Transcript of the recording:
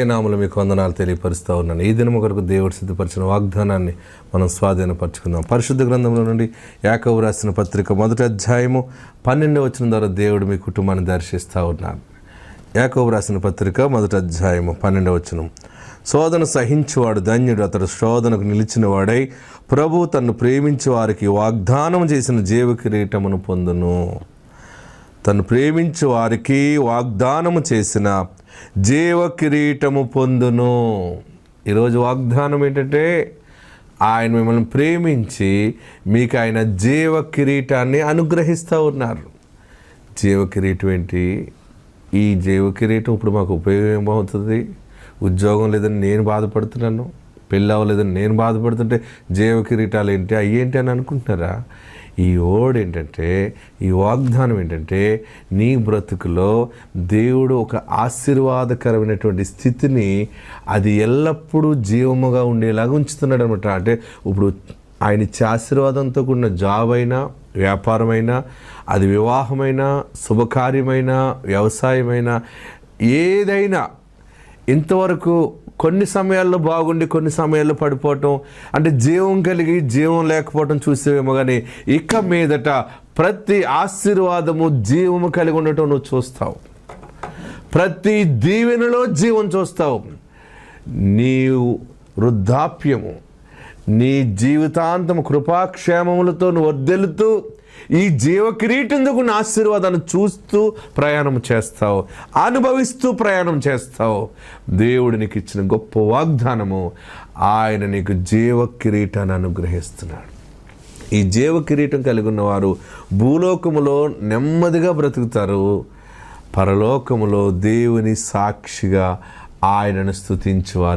నామములో మీకు వందనాలు తెలియపరుస్తూ ఉన్నాను. ఈ దినము కొరకు దేవుడు సిద్ధపరిచిన వాగ్దానాన్ని మనం స్వాధీనపరచుకుందాం. పరిశుద్ధ గ్రంథంలో నుండి యాకోబు రాసిన పత్రిక 1వ అధ్యాయము 12వ వచనం ద్వారా దేవుడు మీ కుటుంబాన్ని దర్శిస్తూ ఉన్నారు. యాకోబు రాసిన పత్రిక 1వ అధ్యాయము 12వ వచనం. శోధన సహించువాడు ధన్యుడు, అతడు శోధనకు నిలిచిన వాడై ప్రభు తన్ను ప్రేమించే వారికి వాగ్దానం చేసిన జీవ కిరీటమును పొందును. తను ప్రేమించే వారికి వాగ్దానము చేసిన జీవ కిరీటము పొందును. ఈరోజు వాగ్దానం ఏంటంటే ఆయన మిమ్మల్ని ప్రేమించి మీకు ఆయన జీవ కిరీటాన్ని అనుగ్రహిస్తూ ఉన్నారు. జీవ కిరీటం ఏంటి? ఈ జీవ కిరీటం ఇప్పుడు మాకు ఉపయోగం ఏమవుతుంది? ఉద్యోగం లేదని నేను బాధపడుతున్నాను, పెళ్ళి అవ్వలేదని నేను బాధపడుతుంటే జీవ కిరీటాలు ఏంటి, అవి ఏంటి అని అనుకుంటున్నారా? ఈ ఓడ్ ఏంటంటే, ఈ వాగ్దానం ఏంటంటే, నీ బ్రతుకులో దేవుడు ఒక ఆశీర్వాదకరమైనటువంటి స్థితిని అది ఎల్లప్పుడూ జీవముగా ఉండేలాగా ఉంచుతున్నాడు అనమాట. అంటే ఇప్పుడు ఆయన ఇచ్చే ఆశీర్వాదంతో కూడిన జాబ్ అయినా, వ్యాపారమైనా, అది వివాహమైనా, శుభకార్యమైనా, వ్యవసాయమైనా, ఏదైనా ఇంతవరకు కొన్ని సమయాల్లో బాగుండి కొన్ని సమయాల్లో పడిపోవటం, అంటే జీవం కలిగి జీవం లేకపోవటం చూసేవేమో, కానీ ఇక మీదట ప్రతి ఆశీర్వాదము జీవము కలిగి ఉండటం నువ్వు చూస్తావు. ప్రతి దీవెనలో జీవం చూస్తావు. నీ వృద్ధాప్యము, నీ జీవితాంతం కృపాక్షేమములతో నువ్వు వర్ధిల్లుతూ ఈ జీవ కిరీటందుకు నా ఆశీర్వాదాన్ని చూస్తూ ప్రయాణం చేస్తావు, అనుభవిస్తూ ప్రయాణం చేస్తావు. దేవుడు నీకు ఇచ్చిన గొప్ప వాగ్దానము, ఆయన నీకు జీవ కిరీటాన్ని అనుగ్రహిస్తున్నాడు. ఈ జీవ కిరీటం కలిగి ఉన్నవారు భూలోకములో నెమ్మదిగా బ్రతుకుతారు, పరలోకములో దేవుని సాక్షిగా ఆయనను స్తుతించువారు.